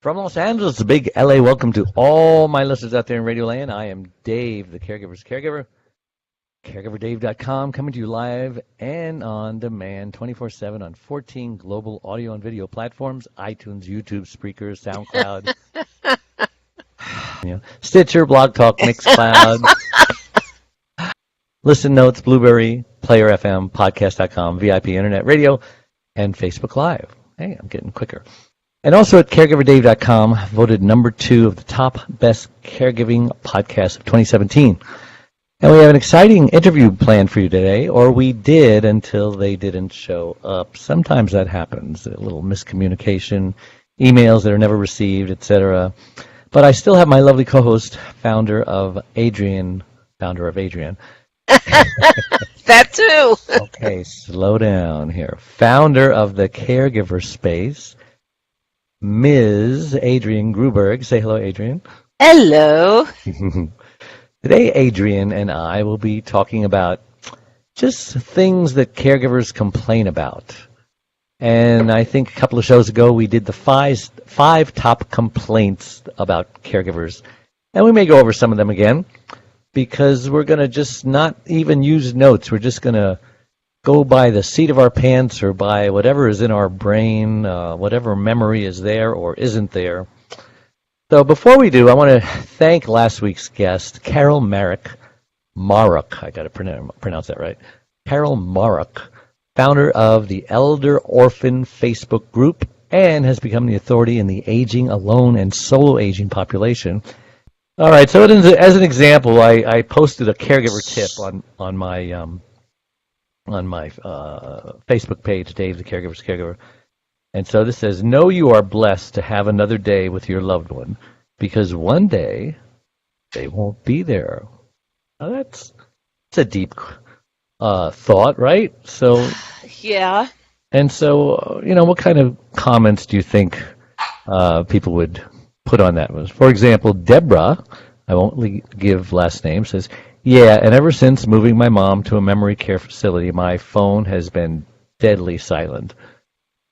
From Los Angeles, a big LA welcome to all my listeners out there in Radio Land. I am Dave, the Caregiver's Caregiver. CaregiverDave.com, coming to you live and on demand 24/7 on 14 global audio and video platforms: iTunes, YouTube, Spreaker, SoundCloud, Stitcher, Blog Talk, Mixcloud, Listen Notes, Blueberry, Player FM, Podcast.com, VIP Internet Radio, and Facebook Live. Hey, I'm getting quicker. And also at CaregiverDave.com, voted number 2 of the top best caregiving podcasts of 2017. And we have an exciting interview planned for you today, or we did until they didn't show up. Sometimes that happens, a little miscommunication, emails that are never received, etc. But I still have my lovely co-host, founder of Adrienne. That too. Okay, slow down here. Founder of the Caregiver Space, Ms. Adrienne Gruberg. Say hello, Adrienne. Hello. Today, Adrienne and I will be talking about just things that caregivers complain about. And I think a couple of shows ago we did the five top complaints about caregivers. And we may go over some of them again because we're going to just not even use notes. We're just going to go by the seat of our pants or by whatever is in our brain, whatever memory is there or isn't there. So before we do, I want to thank last week's guest, Carol Marek, I got to pronounce that right, Carol Marek, founder of the Elder Orphan Facebook group and has become the authority in the aging, alone, and solo aging population. All right, so as an example, I posted a caregiver tip on my Facebook page, Dave the Caregiver's Caregiver. And so this says, know you are blessed to have another day with your loved one because one day they won't be there. Now that's a deep thought, right? So yeah. And so, what kind of comments do you think people would put on that? For example, Deborah, I won't give last name, says, yeah, and ever since moving my mom to a memory care facility, my phone has been deadly silent.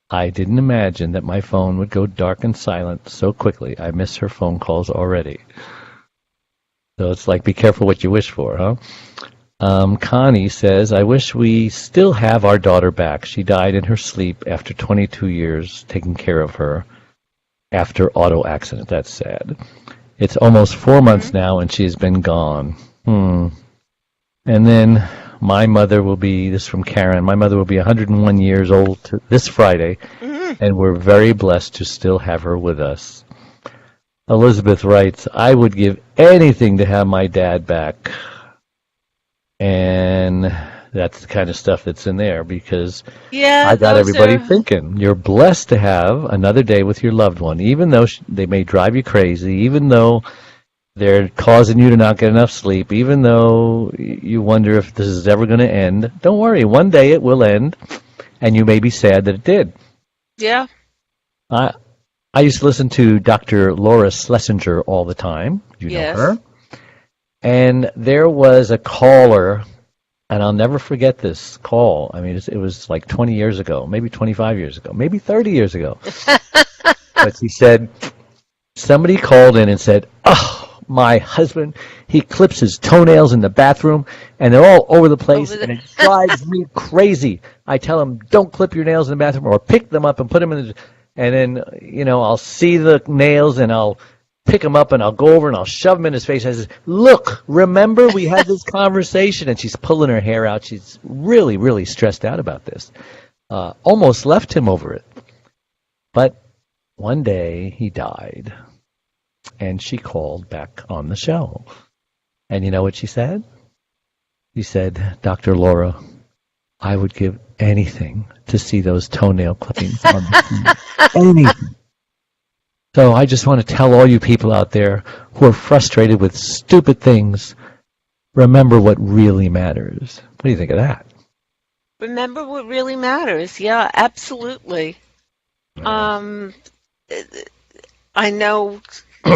I didn't imagine that my phone would go dark and silent so quickly. I miss her phone calls already. So it's like, be careful what you wish for, huh? Connie says, I wish we still have our daughter back. She died in her sleep after 22 years taking care of her after auto accident. That's sad. It's almost 4 months now, and she's been gone. And then my mother will be, this is from Karen, my mother will be 101 years old this Friday, and we're very blessed to still have her with us. Elizabeth writes, I would give anything to have my dad back. And that's the kind of stuff that's in there because I got everybody thinking. You're blessed to have another day with your loved one, even though they may drive you crazy, even though they're causing you to not get enough sleep, even though you wonder if this is ever going to end. Don't worry. One day it will end, and you may be sad that it did. Yeah. I used to listen to Dr. Laura Schlesinger all the time. You know her? And there was a caller, and I'll never forget this call. I mean, it was like 20 years ago, maybe 25 years ago, maybe 30 years ago. But she said, somebody called in and said, oh, my husband, he clips his toenails in the bathroom, and they're all over the place, and it drives me crazy. I tell him, don't clip your nails in the bathroom, or pick them up and put them in the... And then, I'll see the nails, and I'll pick them up, and I'll go over, and I'll shove them in his face. I says, look, remember we had this conversation? And she's pulling her hair out. She's really, really stressed out about this. Almost left him over it. But one day, he died. And she called back on the show. And you know what she said? She said, Dr. Laura, I would give anything to see those toenail clippings on the TV. Anything. So I just want to tell all you people out there who are frustrated with stupid things, remember what really matters. What do you think of that? Remember what really matters. Yeah, absolutely. I know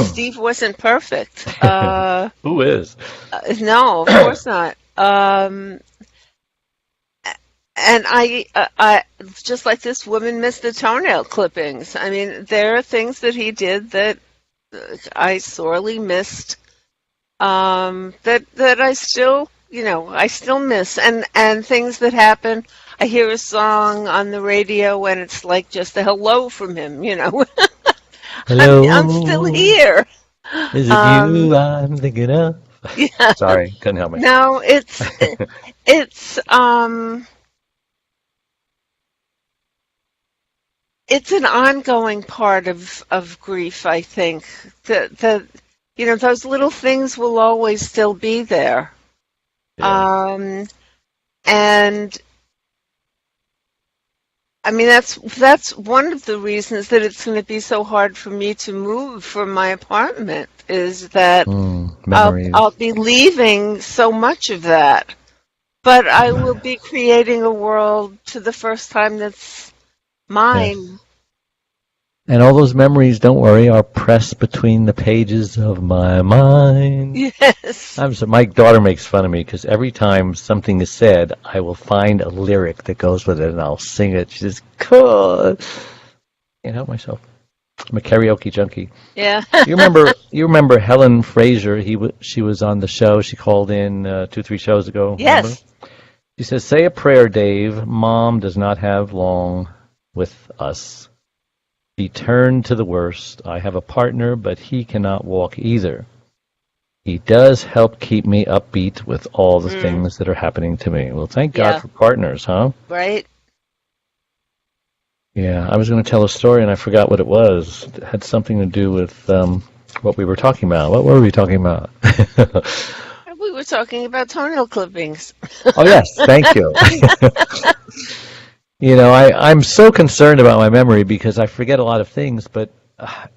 Steve wasn't perfect. Who is? No, of course not. And I just like this woman missed the toenail clippings. I mean, there are things that he did that I sorely missed. That I still, I still miss, and things that happen. I hear a song on the radio and it's like just a hello from him. I'm still Hello, here. is it Um, you I'm thinking of? yeah. Sorry, couldn't help myself. No, it's it's an ongoing part of grief, I think. That those little things will always still be there. Yeah, Um, and I mean that's one of the reasons that it's going to be so hard for me to move from my apartment is that I'll memories. be leaving so much of that, but I will be creating a world to the first time that's Yes. mine. And all those memories, don't worry, are pressed between the pages of my mind. Yes. My daughter makes fun of me because every time something is said, I will find a lyric that goes with it and I'll sing it. She says, "God, can't help myself. I'm a karaoke junkie." Yeah. You remember Helen Fraser? She was on the show. She called in 2, 3 shows ago. Remember? Yes. She says, "Say a prayer, Dave. Mom does not have long with us. He turned to the worst. I have a partner, but he cannot walk either. He does help keep me upbeat with all the Mm, things that are happening to me." Well, thank God yeah. for partners, huh? Right. Yeah, I was going to tell a story and I forgot what it was. It had something to do with what we were talking about. What were we talking about? We were talking about toenail clippings. Oh, yes, thank you. I'm so concerned about my memory because I forget a lot of things, but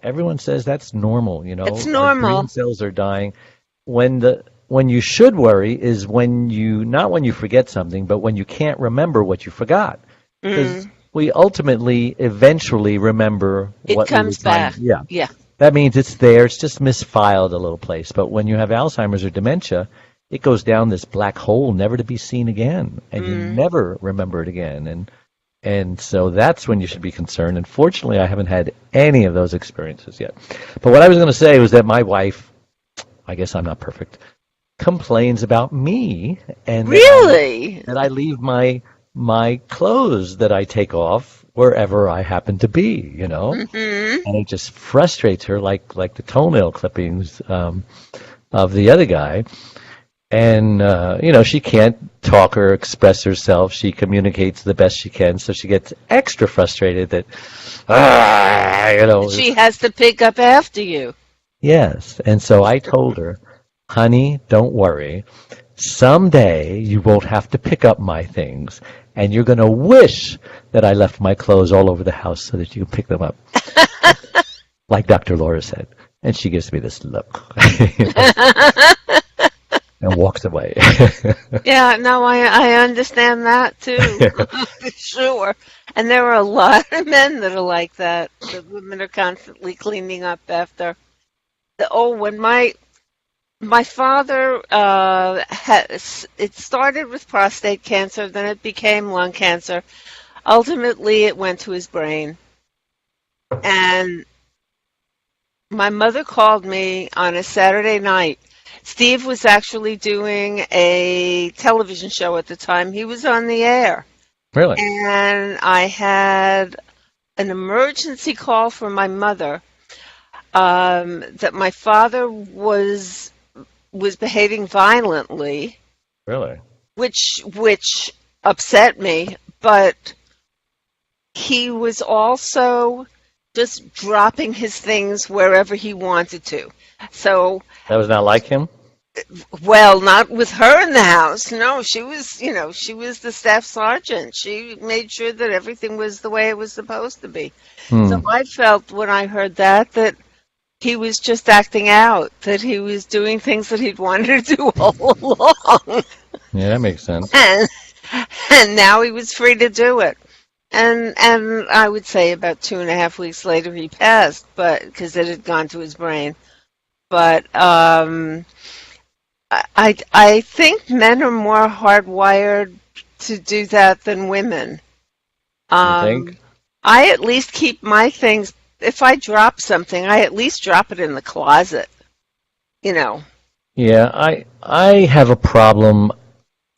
everyone says that's normal. It's Our brain normal. cells are dying. When you should worry is when you not when you forget something, but when you can't remember what you forgot, because Mm, we ultimately, eventually remember it what we were comes trying. back. Yeah, Yeah. that means it's there. It's just misfiled a little place. But when you have Alzheimer's or dementia, it goes down this black hole, never to be seen again, and you Mm, never remember it again. And so that's when you should be concerned. And fortunately, I haven't had any of those experiences yet. But what I was going to say was that my wife, I guess I'm not perfect, complains about me and really? that I leave my clothes that I take off wherever I happen to be. Hmm. And it just frustrates her like the toenail clippings of the other guy. And she can't talk or express herself. She communicates the best she can, so she gets extra frustrated that She has to pick up after you. yes. And so I told her, "Honey, don't worry. Someday you won't have to pick up my things, and you're going to wish that I left my clothes all over the house so that you can pick them up," like Dr. Laura said. And she gives me this look and walks away. Yeah, no, I understand that too. Sure. And there are a lot of men that are like that. The women are constantly cleaning up after. When my father it started with prostate cancer, then it became lung cancer. Ultimately, it went to his brain. And my mother called me on a Saturday night. Steve was actually doing a television show at the time. He was on the air. Really? And I had an emergency call from my mother that my father was behaving violently, Really? which upset me, but he was also just dropping his things wherever he wanted to. So, That was not like him? well, not with her in the house. No, she was the staff sergeant. She made sure that everything was the way it was supposed to be. So Hmm. I felt when I heard that he was just acting out, that he was doing things that he'd wanted to do all along. Yeah, that makes sense. And and now he was free to do it. And I would say about 2.5 weeks later he passed, but because it had gone to his brain. But I think men are more hardwired to do that than women. You think? I at least keep my things. If I drop something, I at least drop it in the closet. You know. Yeah, I have a problem.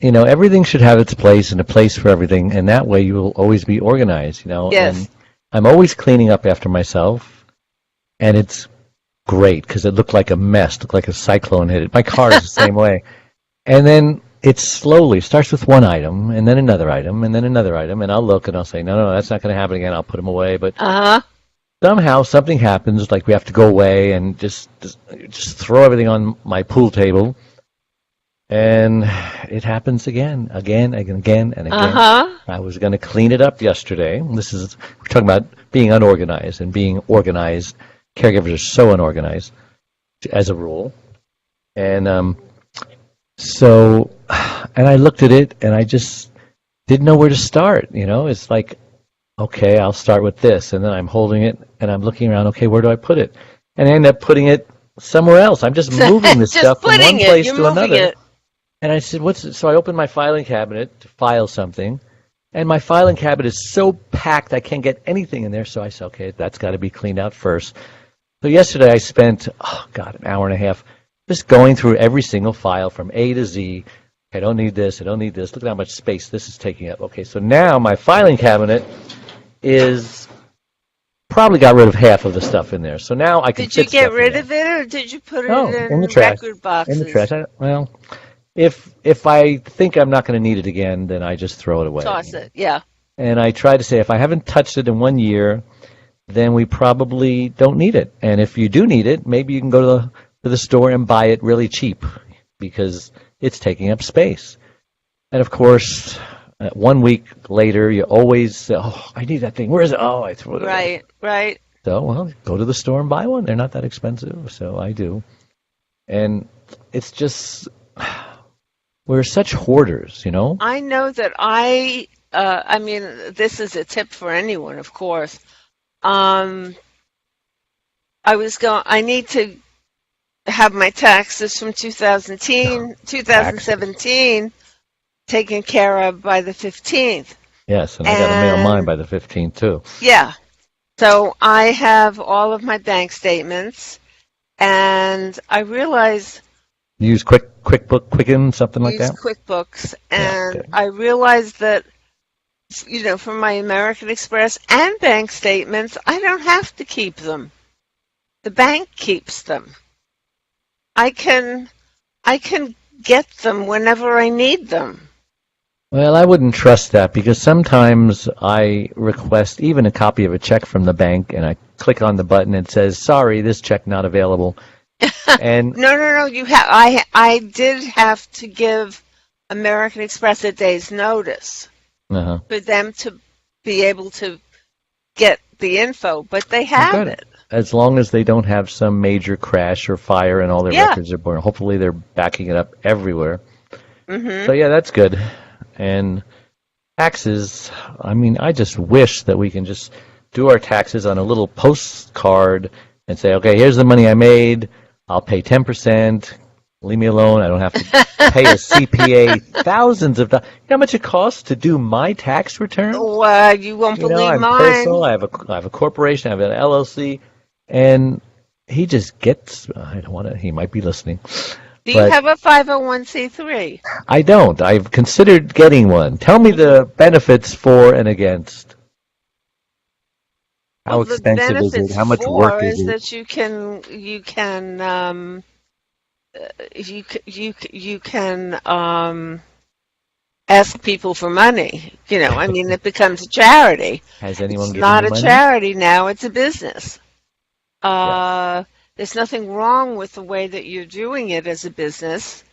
Everything should have its place and a place for everything, and that way you will always be organized, and Yes. I'm always cleaning up after myself, and it's great because it looked like a mess, looked like a cyclone hit it. My car is the same way. And then it slowly starts with one item, and then another item, and then another item, and I'll look and I'll say, no, that's not going to happen again. I'll put them away. But Uh-huh. somehow something happens, like we have to go away and just throw everything on my pool table, and it happens again, and again. Uh-huh. I was going to clean it up yesterday. We're talking about being unorganized and being organized. Caregivers are so unorganized, as a rule, and and I looked at it and I just didn't know where to start. It's like, okay, I'll start with this, and then I'm holding it and I'm looking around. Okay, where do I put it? And I end up putting it somewhere else. I'm just moving this Just stuff from putting one it. place You're to moving another. it. And I said, what's it? So I opened my filing cabinet to file something, and my filing cabinet is so packed I can't get anything in there. So I said, okay, that's got to be cleaned out first. So yesterday I spent, an hour and a half just going through every single file from A to Z. I don't need this. I don't need this. Look at how much space this is taking up. Okay, so now my filing cabinet is probably got rid of half of the stuff in there. So now I can Did you fit get stuff in rid there. of it, or did you put it No, in the trash. record boxes? In the trash. Well, if I think I'm not going to need it again, then I just throw it away. Toss it. Yeah. And I try to say, if I haven't touched it in 1 year, then we probably don't need it. And if you do need it, maybe you can go to the store and buy it really cheap because it's taking up space. And of course, 1 week later, you always say, oh, I need that thing. Where is it? Oh, I threw it away. Right. So, well, go to the store and buy one. They're not that expensive, so I do. And it's just, we're such hoarders, I know that I mean, this is a tip for anyone, of course. I need to have my taxes from 2017 taken care of by the 15th. Yes, and I got to mail mine by the 15th, too. Yeah. So I have all of my bank statements, and I realize... You use Quicken, something like that? Use QuickBooks, and yeah, okay. I realized that, from my American Express and bank statements, I don't have to keep them. The bank keeps them. I can get them whenever I need them. Well, I wouldn't trust that because sometimes I request even a copy of a check from the bank, and I click on the button and it says, sorry, this check not available. And No. I did have to give American Express a day's notice for them to be able to get the info, but they have it. As long as they don't have some major crash or fire and all their records are born. Hopefully they're backing it up everywhere. Mm-hmm. So yeah, that's good. And taxes, I mean, I just wish that we can just do our taxes on a little postcard and say, okay, here's the money I made. I'll pay 10%. Leave me alone. I don't have to pay a CPA thousands of dollars. You know how much it costs to do my tax return? You won't believe I'm mine. personal. I have a corporation. I have an LLC, and he just gets. I don't want to. He might be listening. Do you have a 501c3? I don't. I've considered getting one. Tell me the benefits for and against. How expensive is it? How much work is it? That you can ask people for money. I mean, it becomes a charity. Has anyone given you money? It's not a charity now; it's a business. There's nothing wrong with the way that you're doing it as a business.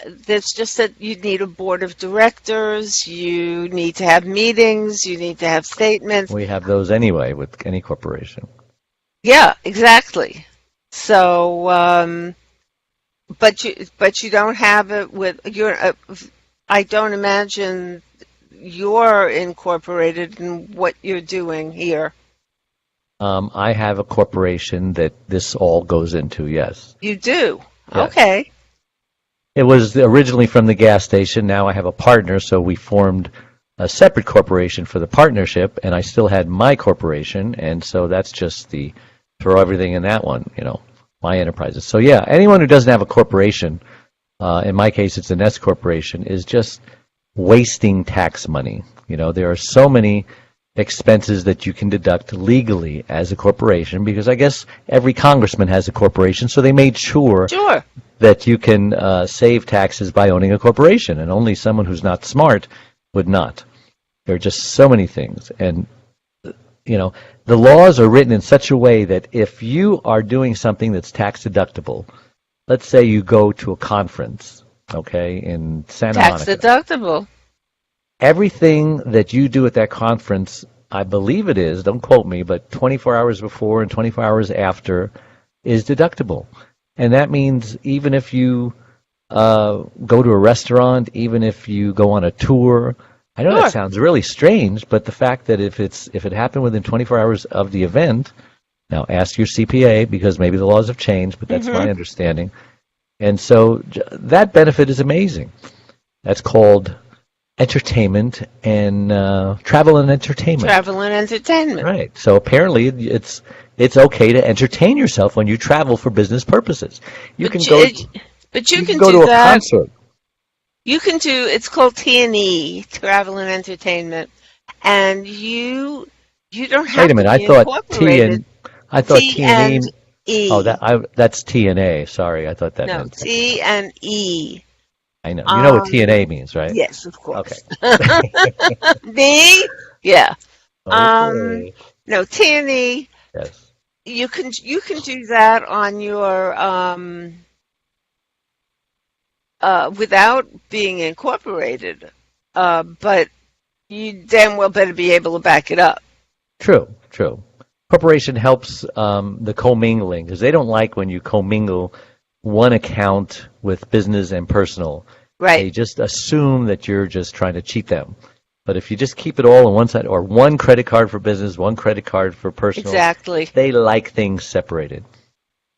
It's just that you need a board of directors, you need to have meetings, you need to have statements. We have those anyway with any corporation. Yeah, exactly. So, but you don't have it with your. I don't imagine you're incorporated in what you're doing here. I have a corporation that this all goes into. Yes. You do. Yes. Okay. It was originally from the gas station. Now I have a partner, so we formed a separate corporation for the partnership, and I still had my corporation, and so that's just the throw everything in that one, my enterprises. So yeah, anyone who doesn't have a corporation, in my case it's an S corporation, is just wasting tax money. There are so many expenses that you can deduct legally as a corporation, because I guess every congressman has a corporation, so they made sure that you can save taxes by owning a corporation, and only someone who's not smart would not. There are just so many things, and the laws are written in such a way that if you are doing something that's tax deductible, let's say you go to a conference, in Santa Monica. Tax deductible. Everything that you do at that conference, I believe it is, don't quote me, but 24 hours before and 24 hours after is deductible. And that means even if you go to a restaurant, even if you go on a tour, I know that sounds really strange, but the fact that if it happened within 24 hours of the event, now ask your CPA, because maybe the laws have changed, but that's my understanding. And so that benefit is amazing. That's called entertainment and travel and entertainment. Travel and entertainment. Right. So apparently it's okay to entertain yourself when you travel for business purposes. You can go to a concert. You can do, it's called T&E, travel and entertainment, and you don't have Wait a minute, to be incorporated. I thought T&E. E. Oh, that's T&A. Sorry, I thought that meant T&E. I know. You know what T&A means, right? Yes, of course. Okay. D? Yeah. Okay. No, T&E. Yes. You can do that on your without being incorporated, but you damn well better be able to back it up. True. Corporation helps the commingling, because they don't like when you commingle one account with business and personal. Right. They just assume that you're just trying to cheat them. But if you just keep it all on one side, or one credit card for business, one credit card for personal, exactly, they like things separated.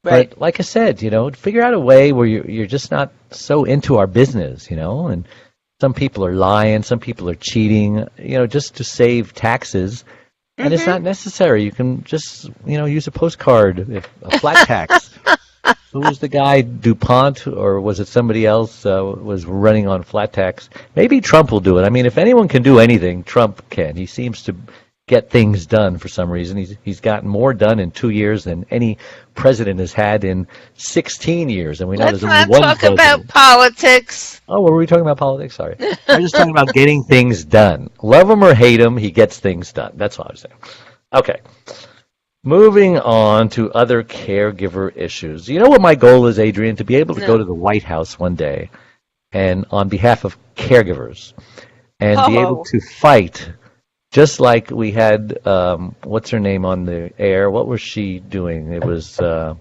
Right. But like I said, figure out a way where you're just not so into our business, and some people are lying, some people are cheating, just to save taxes. And it's not necessary. You can just, use a postcard, a flat tax. Who was the guy, DuPont, or was it somebody else was running on flat tax? Maybe Trump will do it. I mean, if anyone can do anything, Trump can. He seems to get things done for some reason. He's gotten more done in 2 years than any president has had in 16 years. And we know Let's there's only not one talk president. about politics. Oh, were we talking about politics? Sorry. I was just talking about getting things done. Love him or hate him, he gets things done. That's what I was saying. Okay. Moving on to other caregiver issues. You know what my goal is, Adrienne? To be able to go to the White House one day and on behalf of caregivers and be able to fight, just like we had, what's her name on the air? What was she doing? It was the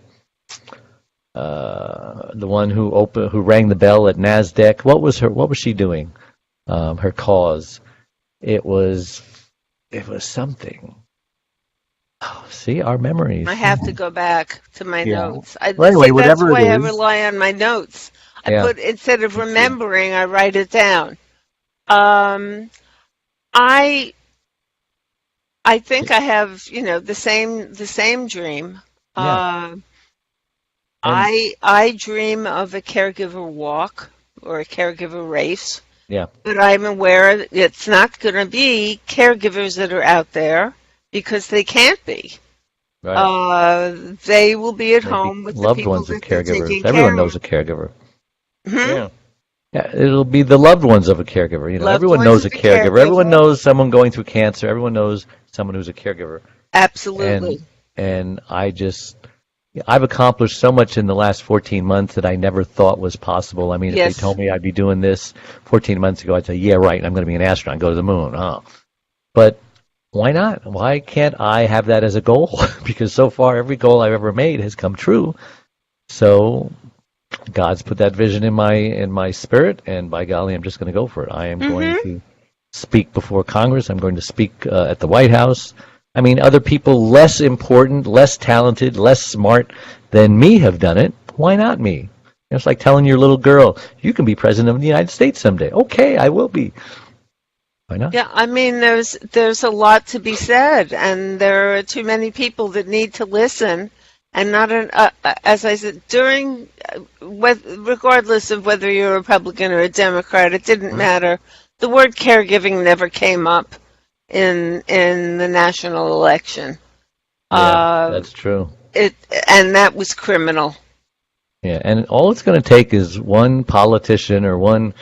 one who rang the bell at NASDAQ. What was she doing? Her cause. It was something. Oh, see, our memories. I have to go back to my notes. Well, anyway, that's whatever why it I is. rely on my notes. Instead of remembering, I write it down. I think I have, the same dream. Yeah. I dream of a caregiver walk or a caregiver race. Yeah. But I'm aware it's not going to be caregivers that are out there, because they can't be. Right. They will be at home with loved the people ones of that they're caregivers. taking Everyone care knows of. a caregiver. Mm-hmm. Yeah, it'll be the loved ones of a caregiver. Everyone knows a caregiver. Everyone knows someone going through cancer. Everyone knows someone who's a caregiver. Absolutely. And I've accomplished so much in the last 14 months that I never thought was possible. I mean, if they told me I'd be doing this 14 months ago, I'd say, yeah, right, I'm going to be an astronaut and go to the moon. Oh. But why not? Why can't I have that as a goal? Because so far, every goal I've ever made has come true. So God's put that vision in my spirit, and by golly, I'm just going to go for it. I am going to speak before Congress. I'm going to speak at the White House. I mean, other people less important, less talented, less smart than me have done it. Why not me? It's like telling your little girl, you can be president of the United States someday. Okay, I will be. Why not? Yeah, I mean, there's a lot to be said, and there are too many people that need to listen, and not as I said, regardless of whether you're a Republican or a Democrat, it didn't matter. The word caregiving never came up in the national election. Yeah, that's true. And that was criminal. Yeah, and all it's going to take is one politician or one,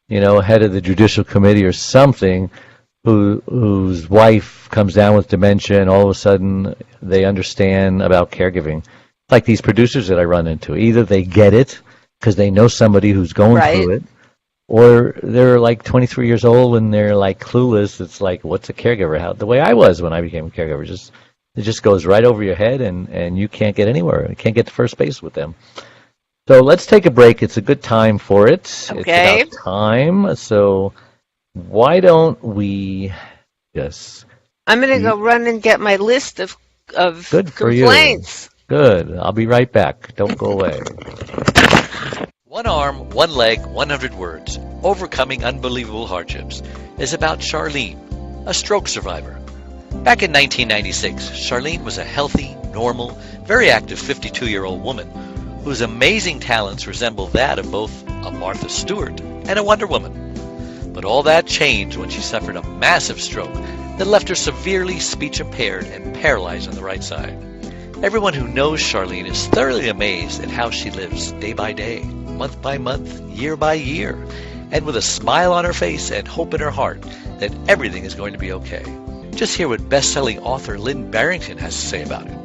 head of the Judicial Committee or something whose wife comes down with dementia, and all of a sudden they understand about caregiving. Like these producers that I run into. Either they get it because they know somebody who's going through it, or they're like 23 years old and they're like clueless. It's like, what's a caregiver? The way I was when I became a caregiver, it just goes right over your head, and you can't get anywhere. You can't get to first base with them. So let's take a break. It's a good time for it. Okay. It's about time. So why don't we just... I'm going to go run and get my list of Good for complaints. You. Good. I'll be right back. Don't go away. One Arm, One Leg, 100 Words, Overcoming Unbelievable Hardships is about Charlene, a stroke survivor. Back in 1996, Charlene was a healthy, normal, very active 52-year-old woman whose amazing talents resembled that of both a Martha Stewart and a Wonder Woman. But all that changed when she suffered a massive stroke that left her severely speech-impaired and paralyzed on the right side. Everyone who knows Charlene is thoroughly amazed at how she lives day by day, month by month, year by year, and with a smile on her face and hope in her heart that everything is going to be okay. Just hear what best-selling author Lynn Barrington has to say about it.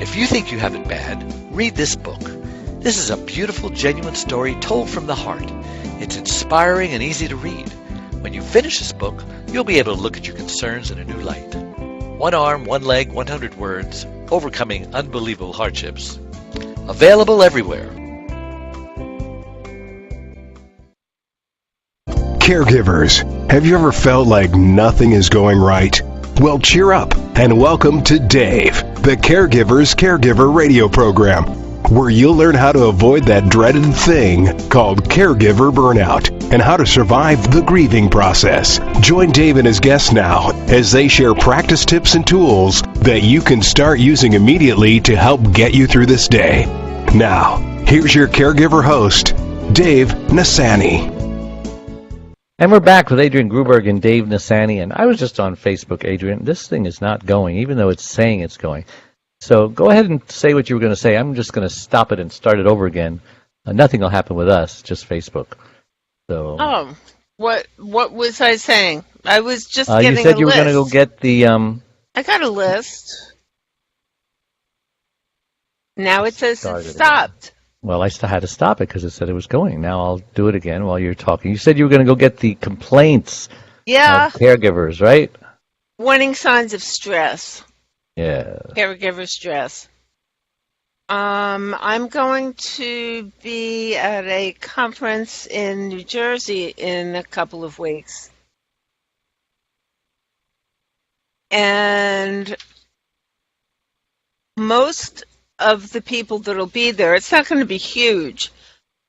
If you think you have it bad, read this book. This is a beautiful, genuine story told from the heart. It's inspiring and easy to read. When you finish this book, you'll be able to look at your concerns in a new light. One Arm, One Leg, 100 Words, Overcoming Unbelievable Hardships. Available everywhere. Caregivers, have you ever felt like nothing is going right? Well, cheer up and welcome to Dave, the Caregiver's Caregiver radio program, where you'll learn how to avoid that dreaded thing called caregiver burnout and how to survive the grieving process. Join Dave and his guests now as they share practice tips and tools that you can start using immediately to help get you through this day. Now, here's your caregiver host, Dave Nassaney. And we're back with Adrienne Gruberg and Dave Nassaney. And I was just on Facebook, Adrienne. This thing is not going, even though it's saying it's going. So go ahead and say what you were going to say. I'm just going to stop it and start it over again. Nothing will happen with us, just Facebook. So. Oh, what was I saying? I was just getting a list. You said you were going to go get the... I got a list. Now it says it stopped. Well, I had to stop it because it said it was going. Now I'll do it again while you're talking. You said you were going to go get the complaints of caregivers, right? Warning signs of stress. Yeah. Caregiver stress. I'm going to be at a conference in New Jersey in a couple of weeks. And most of the people that'll be there, it's not going to be huge.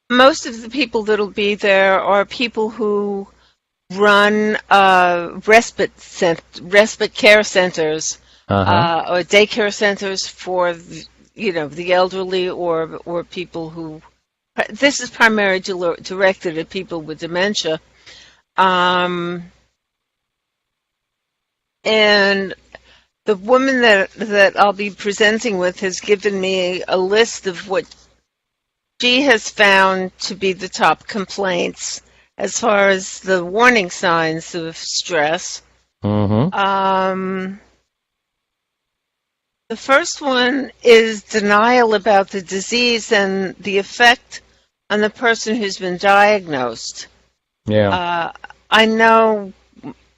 Most of the people that'll be there are people who run respite care centers or daycare centers for the elderly or people who. This is primarily directed at people with dementia, and the woman that I'll be presenting with has given me a list of what she has found to be the top complaints as far as the warning signs of stress. Mm-hmm. The first one is denial about the disease and the effect on the person who's been diagnosed. Yeah. I know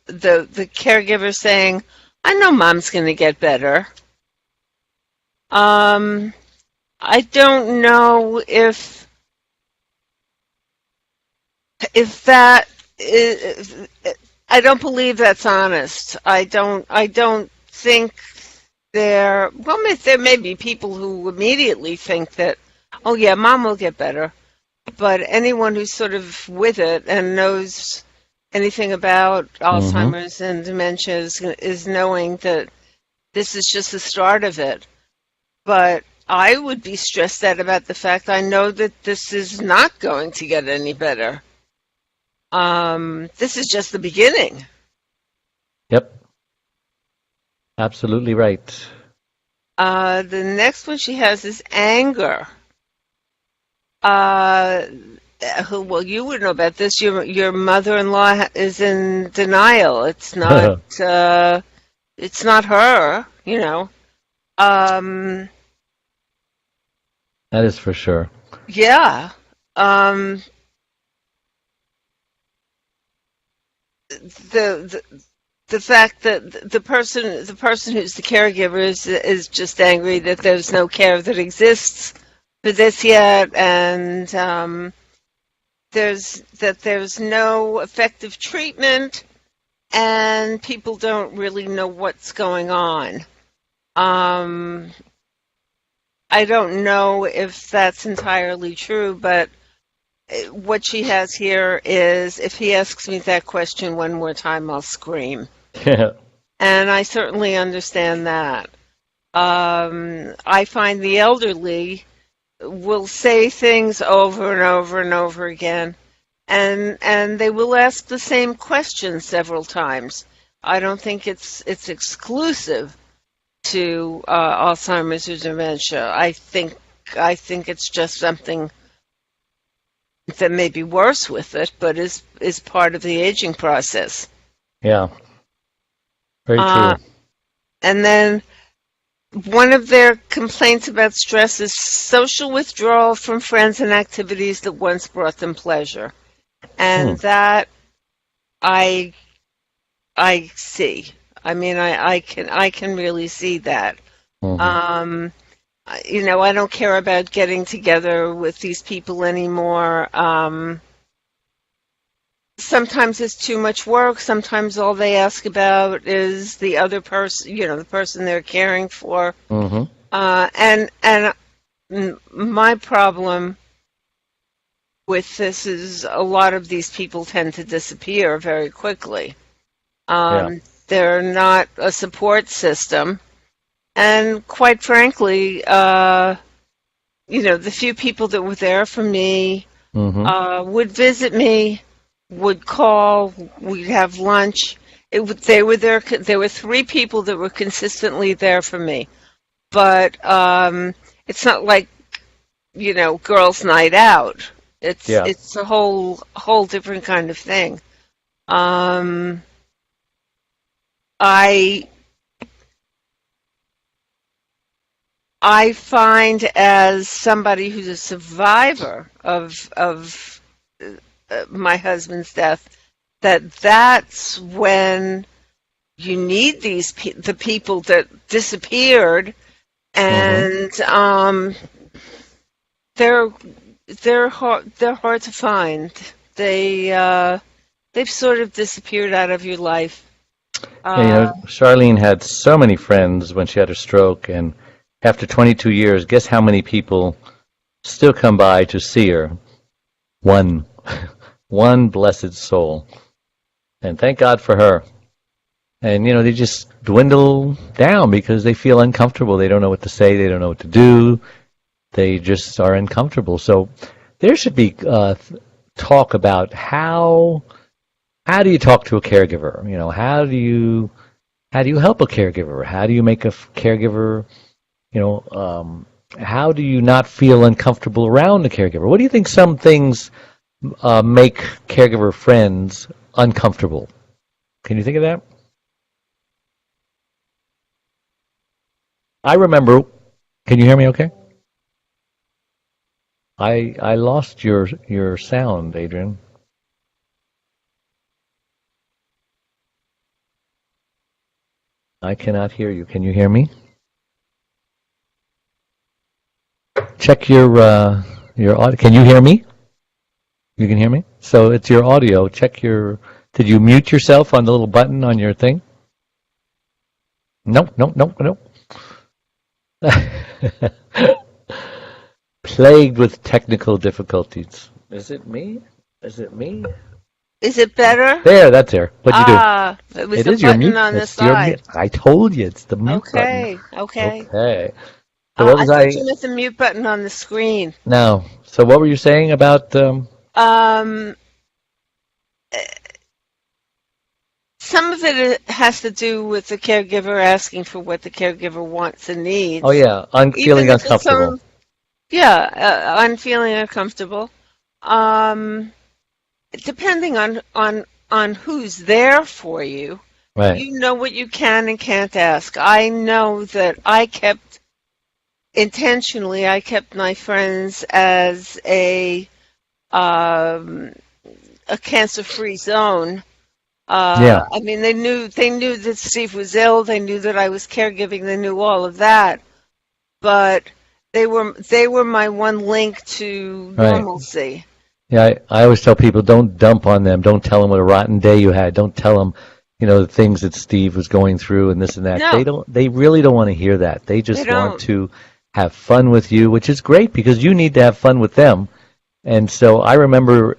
the caregiver saying, I know mom's going to get better. I don't know if that is, I don't believe that's honest. I don't think there may be people who immediately think that Oh yeah, mom will get better. But anyone who's sort of with it and knows anything about Mm-hmm. Alzheimer's and dementia is knowing that this is just the start of it. But I would be stressed out about the fact I know that this is not going to get any better. This is just the beginning. Yep, absolutely right. The next one she has is anger. Uh, well, you would know about this. Your mother-in-law is in denial. It's not her, you know. Um, That is for sure. yeah. Um, the the fact that the person who's the caregiver is just angry that there's no care that exists for this yet, and there's no effective treatment, and people don't really know what's going on. Um, I don't know if that's entirely true, but what she has here is if he asks me that question one more time, I'll scream. Yeah. And I certainly understand that. I find the elderly will say things over and over and over again, and they will ask the same question several times. I don't think it's exclusive to Alzheimer's or dementia. I think it's just something that may be worse with it, but is part of the aging process. Yeah. Very Uh, true. and then one of their complaints about stress is social withdrawal from friends and activities that once brought them pleasure. Hmm. And that I I see. I mean, I can really see that. Mm-hmm. Um, I don't care about getting together with these people anymore. Sometimes it's too much work. Sometimes all they ask about is the other person, the person they're caring for. Mm-hmm. And my problem with this is a lot of these people tend to disappear very quickly. Yeah. They're not a support system, and quite frankly, the few people that were there for me Mm-hmm. would visit me, would call, we'd have lunch. They were there. There were three people that were consistently there for me, but it's not like girls' night out. It's Yeah. it's a whole different kind of thing. Um, I I find as somebody who's a survivor of my husband's death that that's when you need the people that disappeared, Mm-hmm. and they're they're hard to find. They've sort of disappeared out of your life. Yeah, Uh, Charlene had so many friends when she had her stroke, and after 22 years, guess how many people still come by to see her? One. One blessed soul. And thank God for her. And, they just dwindle down because they feel uncomfortable. They don't know what to say. They don't know what to do. They just are uncomfortable. So there should be talk about how do you talk to a caregiver? How do you help a caregiver? How do you make a caregiver, how do you not feel uncomfortable around the caregiver? What do you think some things make caregiver friends uncomfortable? Can you think of that? I remember. Can you hear me okay? I lost your sound, Adrienne. I cannot hear you. Can you hear me? Check your audio. Can you hear me? You can hear me? So it's your audio. Check your. Did you mute yourself on the little button on your thing? Nope, nope, nope, nope. plagued with technical difficulties. Is it me? Is it me? Is it better? There, that's there. What'd you do? It was It the is your button mute. on the It's your side. mute. I told you, it's the mute button. Okay. Okay. So what I was thought you meant the mute button on the screen. No. So what were you saying about? Um, some of it has to do with the caregiver asking for what the caregiver wants and needs. Oh yeah, I'm feeling uncomfortable. I'm feeling uncomfortable. Depending on who's there for you, Right. you know what you can and can't ask. I know that I kept my friends as a cancer-free zone. Yeah. I mean, they knew that Steve was ill. They knew that I was caregiving. They knew all of that, but they were my one link to normalcy. Yeah, I always tell people, don't dump on them. Don't tell them what a rotten day you had. Don't tell them, the things that Steve was going through and this and that. No. They really don't want to hear that. They just They want don't. to have fun with you, which is great because you need to have fun with them. And so I remember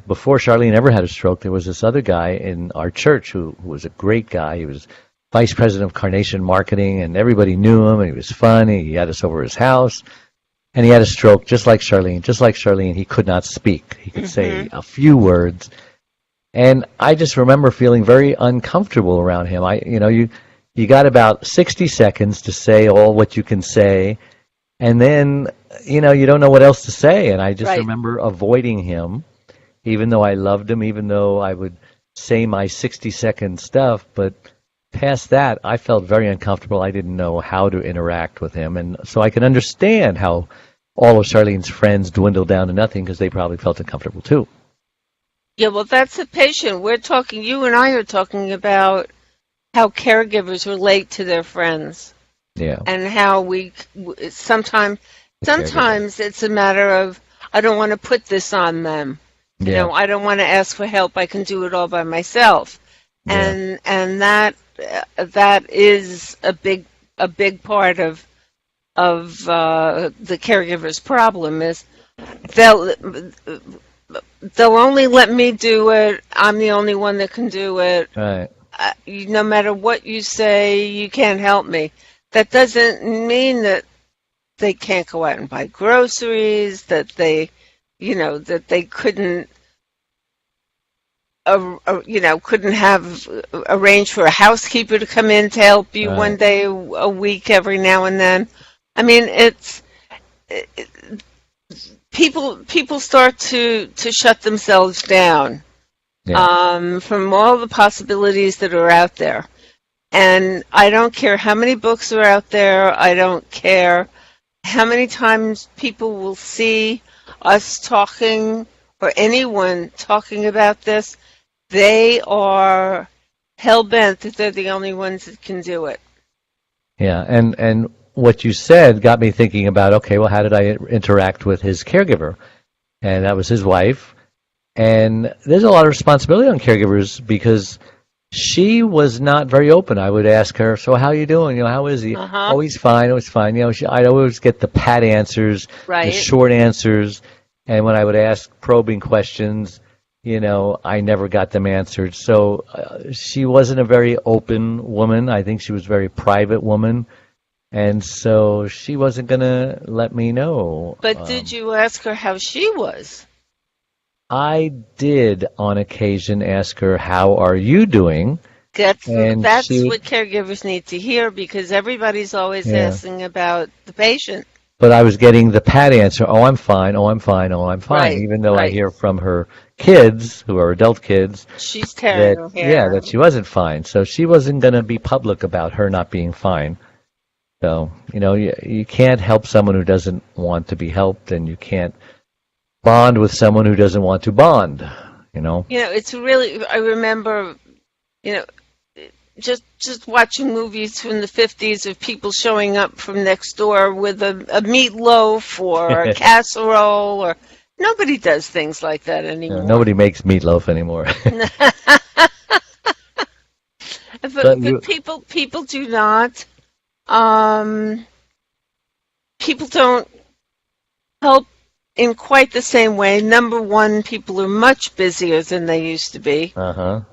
before Charlene ever had a stroke, there was this other guy in our church who was a great guy. He was vice president of Carnation Marketing, and everybody knew him, and he was fun. He had us over his house. And he had a stroke, just like Charlene. He could not speak. He could say a few words. And I just remember feeling very uncomfortable around him. You got about 60 seconds to say all what you can say, and then, you don't know what else to say. And I just remember avoiding him, even though I loved him, even though I would say my 60-second stuff. But past that, I felt very uncomfortable. I didn't know how to interact with him. And so I can understand how all of Charlene's friends dwindled down to nothing because they probably felt uncomfortable too. Yeah, well, that's a patient. You and I are talking about how caregivers relate to their friends. Yeah. And how sometimes it's a matter of, I don't want to put this on them. Yeah. I don't want to ask for help. I can do it all by myself. Yeah. And that is a big part of the caregiver's problem is they'll only let me do it. I'm the only one that can do it. Right. No matter what you say, you can't help me. That doesn't mean that they can't go out and buy groceries, that they couldn't couldn't have arranged for a housekeeper to come in to help you one day a week every now and then. I mean, people start to shut themselves down from all the possibilities that are out there. And I don't care how many books are out there. I don't care how many times people will see us talking or anyone talking about this. They are hell-bent that they're the only ones that can do it. Yeah, and what you said got me thinking about, okay, well, how did I interact with his caregiver? And that was his wife. And there's a lot of responsibility on caregivers because she was not very open. I would ask her, so how are you doing? How is he? Oh, he's fine. Oh, he's fine. I'd always get the pat answers, the short answers. And when I would ask probing questions, I never got them answered. So she wasn't a very open woman. I think she was a very private woman. And so she wasn't going to let me know. But did you ask her how she was? I did on occasion ask her, how are you doing? That's what caregivers need to hear because everybody's always asking about the patient. But I was getting the pat answer, oh, I'm fine, oh, I'm fine, oh, I'm fine, even though I hear from her kids, who are adult kids, she's tearing her hair. that she wasn't fine. So she wasn't going to be public about her not being fine. So, you can't help someone who doesn't want to be helped, and you can't bond with someone who doesn't want to bond, It's really, I remember, just watching movies from the 50s of people showing up from next door with a meatloaf or a casserole, or nobody does things like that anymore. Nobody makes meatloaf anymore. but people do not. People don't. help in quite the same way. Number one, people are much busier than they used to be.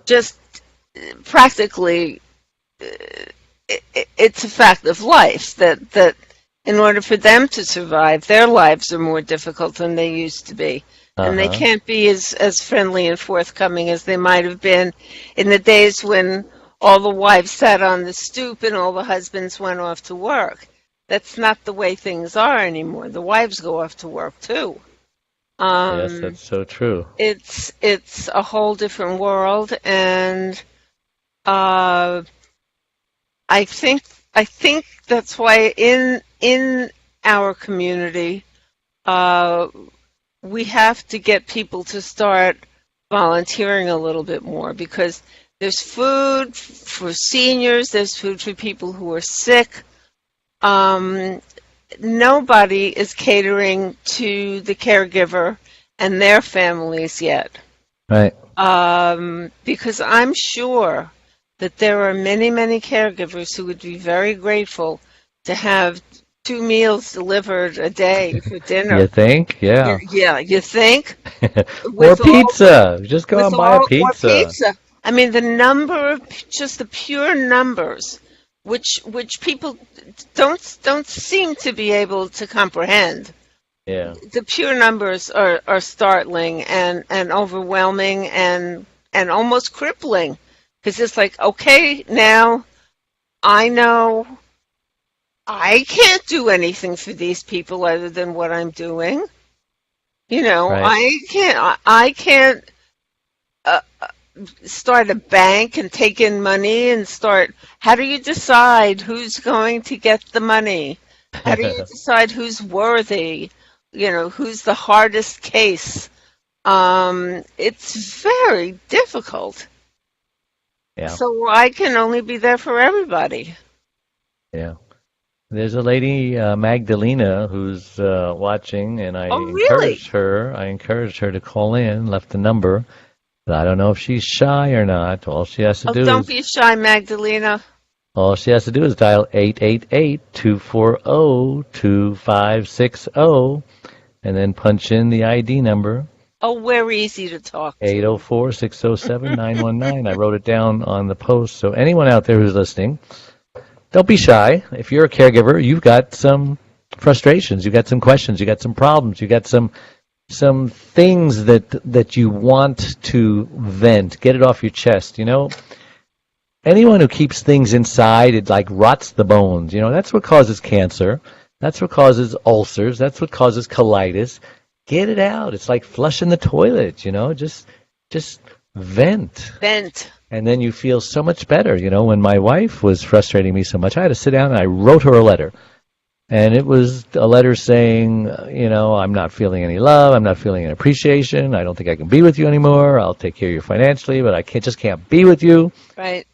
Just practically, it's a fact of life that in order for them to survive, their lives are more difficult than they used to be. And they can't be as friendly and forthcoming as they might have been in the days when all the wives sat on the stoop and all the husbands went off to work. That's not the way things are anymore. The wives go off to work too. Yes, that's so true. It's a whole different world, and I think that's why in our community we have to get people to start volunteering a little bit more, because there's food for seniors, there's food for people who are sick. Nobody is catering to the caregiver and their families yet. Right. Because I'm sure that there are many, many caregivers who would be very grateful to have 2 meals delivered a day for dinner. You think? Yeah. Yeah, you think? Or pizza. Just go and buy a pizza. Or pizza. I mean, the number of, just the pure numbers, which people don't seem to be able to comprehend. Yeah. The pure numbers are startling and overwhelming and almost crippling, because it's like, okay, now I know I can't do anything for these people other than what I'm doing. You know, right. I can't start a bank and take in money and start. How do you decide who's going to get the money? How do you decide who's worthy? You know, who's the hardest case? It's very difficult. Yeah. So I can only be there for everybody. Yeah. There's a lady, Magdalena, who's watching, and I encouraged her to call in, left the number. But I don't know if she's shy or not. All she has to do don't be shy, Magdalena. All she has to do is dial 888-240-2560 and then punch in the ID number. Oh, we're easy to talk to. 804-607-919. I wrote it down on the post. So anyone out there who's listening, don't be shy. If you're a caregiver, you've got some frustrations, you've got some questions, you've got some problems, you've got some things that you want to vent, get it off your chest. You know, anyone who keeps things inside, it like rots the bones. You know, that's what causes cancer. That's what causes ulcers. That's what causes colitis. Get it out. It's like flushing the toilet, you know, just vent. Vent. And then you feel so much better. You know, when my wife was frustrating me so much, I had to sit down and I wrote her a letter. And it was a letter saying, you know, I'm not feeling any love. I'm not feeling any appreciation. I don't think I can be with you anymore. I'll take care of you financially, but I just can't be with you. Right.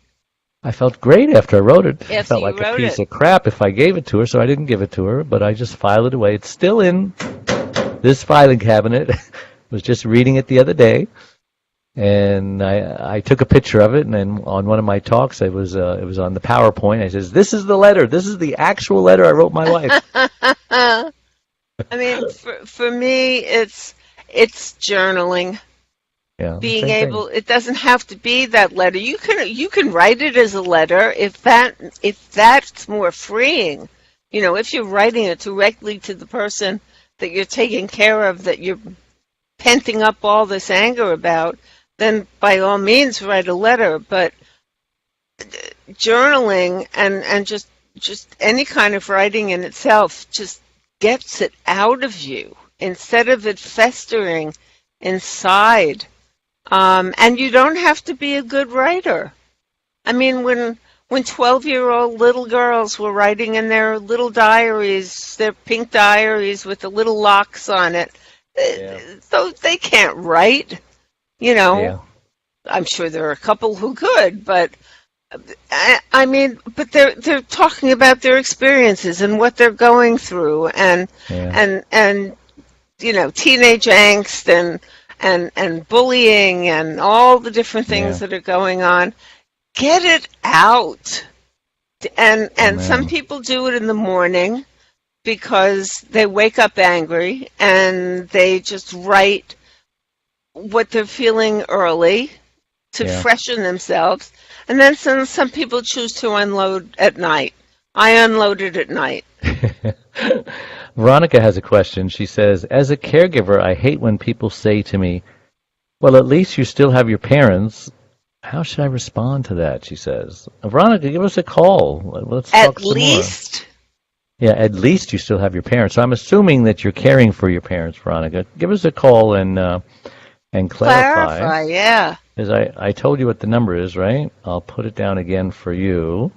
I felt great after I wrote it. Yes, I felt like a piece of crap if I gave it to her, so I didn't give it to her, but I just filed it away. It's still in this filing cabinet. I was just reading it the other day, and I took a picture of it, and then on one of my talks, it was on the PowerPoint. I says, "This is the letter. This is the actual letter I wrote my wife." I mean, for me, it's journaling. Yeah, being able, it doesn't have to be that letter. You can write it as a letter if that's more freeing. You know, if you're writing it directly to the person that you're taking care of, that you're penting up all this anger about, then by all means write a letter. But journaling and just any kind of writing in itself just gets it out of you instead of it festering inside. And you don't have to be a good writer. I mean, when 12-year-old little girls were writing in their little diaries, their pink diaries with the little locks on it, so they can't write. You know, I'm sure there are a couple who could, but I mean, but they're talking about their experiences and what they're going through, and you know, teenage angst and bullying and all the different things that are going on. Get it out. And some people do it in the morning because they wake up angry and they just write what they're feeling early to freshen themselves. And then some people choose to unload at night. I unloaded at night. Veronica has a question. She says, as a caregiver, I hate when people say to me, well, at least you still have your parents. How should I respond to that, she says. Veronica, give us a call. Let's talk some more. At least? Yeah, at least you still have your parents. So I'm assuming that you're caring for your parents, Veronica. Give us a call and clarify. Clarify, yeah. Because I told you what the number is, right? I'll put it down again for you.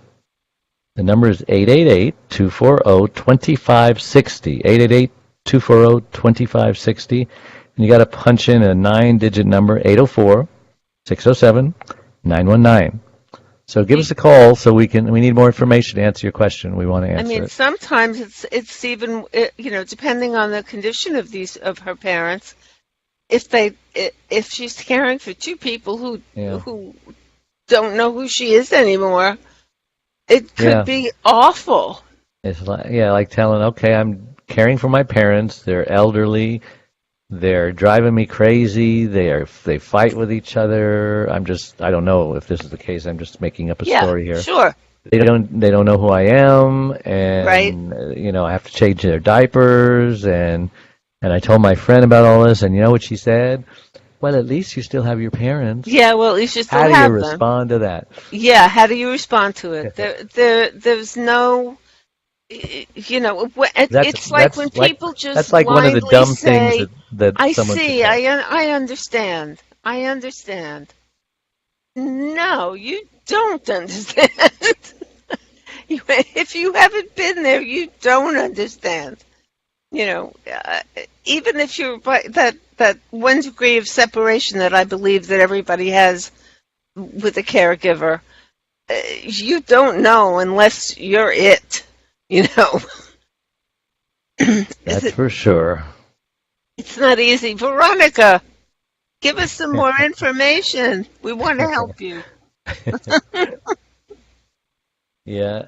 The number is 888-240-2560. 888-240-2560. And you got to punch in a 9-digit number, 804-607-919. So give us a call so we need more information to answer your question. We want to answer it. I mean, sometimes it's even, depending on the condition of her parents, if she's caring for two people who don't know who she is anymore, it could be awful. It's like telling, okay, I'm caring for my parents. They're elderly. They're driving me crazy. They fight with each other. I don't know if this is the case. I'm just making up a story here. Sure. They don't know who I am, and I have to change their diapers, and I told my friend about all this, and you know what she said? Well, at least you still have your parents. Yeah, well, at least you still have them. How do you respond to that? Yeah, how do you respond to it? There's no, it's like when people just that's like one of the dumb things that I someone see, I understand. No, you don't understand. If you haven't been there, you don't understand. Even if you're that 1 degree of separation that I believe that everybody has with a caregiver, you don't know unless you're it. That's for sure. It's not easy. Veronica, give us some more information. We want to help you. Yeah.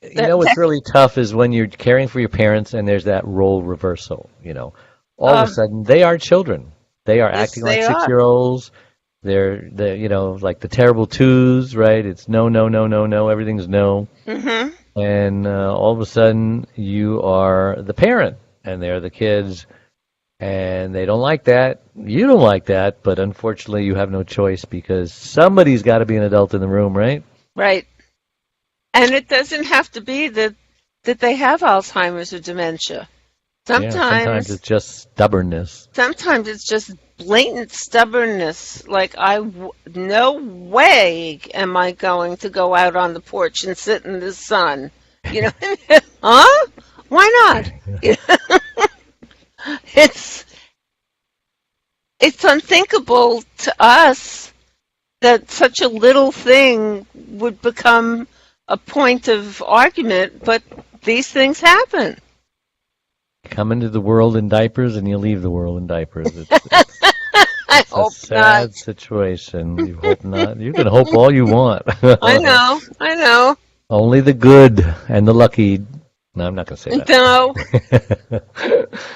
What's really tough is when you're caring for your parents and there's that role reversal. All of a sudden they are children. They are acting like 6-year-olds. They're like the terrible twos, right? It's no, everything's no. Mm-hmm. And all of a sudden you are the parent and they're the kids, and they don't like that. You don't like that, but unfortunately you have no choice because somebody's got to be an adult in the room, right? Right. And it doesn't have to be that they have Alzheimer's or dementia. Sometimes it's just stubbornness. Sometimes it's just blatant stubbornness. Like, no way am I going to go out on the porch and sit in the sun. Huh? Why not? It's unthinkable to us that such a little thing would become a point of argument, but these things happen. Come into the world in diapers and you leave the world in diapers. It's I hope a sad situation. You hope not. You can hope all you want. I know. Only the good and the lucky. No, I'm not going to say that.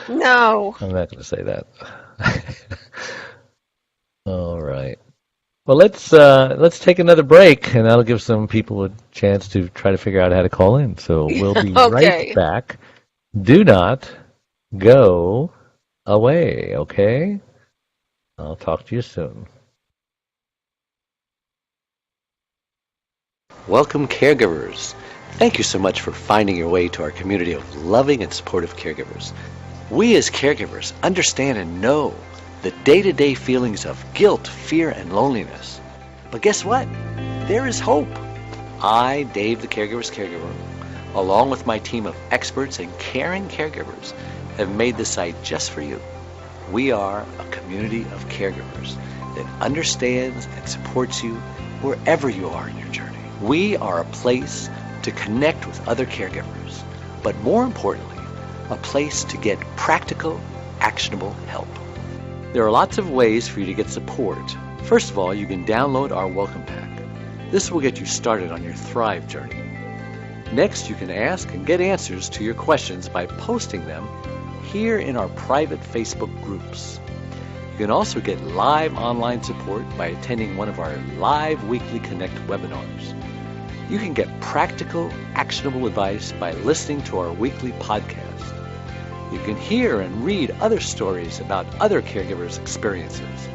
No. I'm not going to say that. All right. Well, let's take another break, and that'll give some people a chance to try to figure out how to call in. So we'll be right back. Do not go away, okay? I'll talk to you soon. Welcome, caregivers. Thank you so much for finding your way to our community of loving and supportive caregivers. We as caregivers understand and know the day-to-day feelings of guilt, fear, and loneliness. But guess what? There is hope. I, Dave the Caregiver's Caregiver, along with my team of experts and caring caregivers, have made this site just for you. We are a community of caregivers that understands and supports you wherever you are in your journey. We are a place to connect with other caregivers, but more importantly, a place to get practical, actionable help. There are lots of ways for you to get support. First of all, you can download our welcome pack. This will get you started on your Thrive journey. Next, you can ask and get answers to your questions by posting them here in our private Facebook groups. You can also get live online support by attending one of our live weekly Connect webinars. You can get practical, actionable advice by listening to our weekly podcast. You can hear and read other stories about other caregivers' experiences.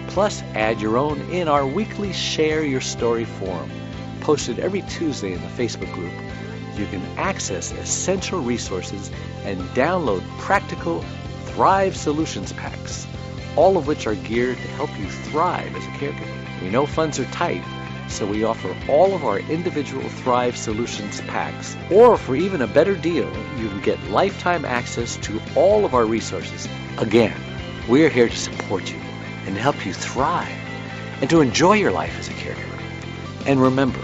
Plus, add your own in our weekly Share Your Story forum, posted every Tuesday in the Facebook group. You can access essential resources and download practical Thrive Solutions packs, all of which are geared to help you thrive as a caregiver. We know funds are tight, so we offer all of our individual Thrive Solutions packs, or for even a better deal, you can get lifetime access to all of our resources. Again, we're here to support you and help you thrive and to enjoy your life as a caregiver. And remember,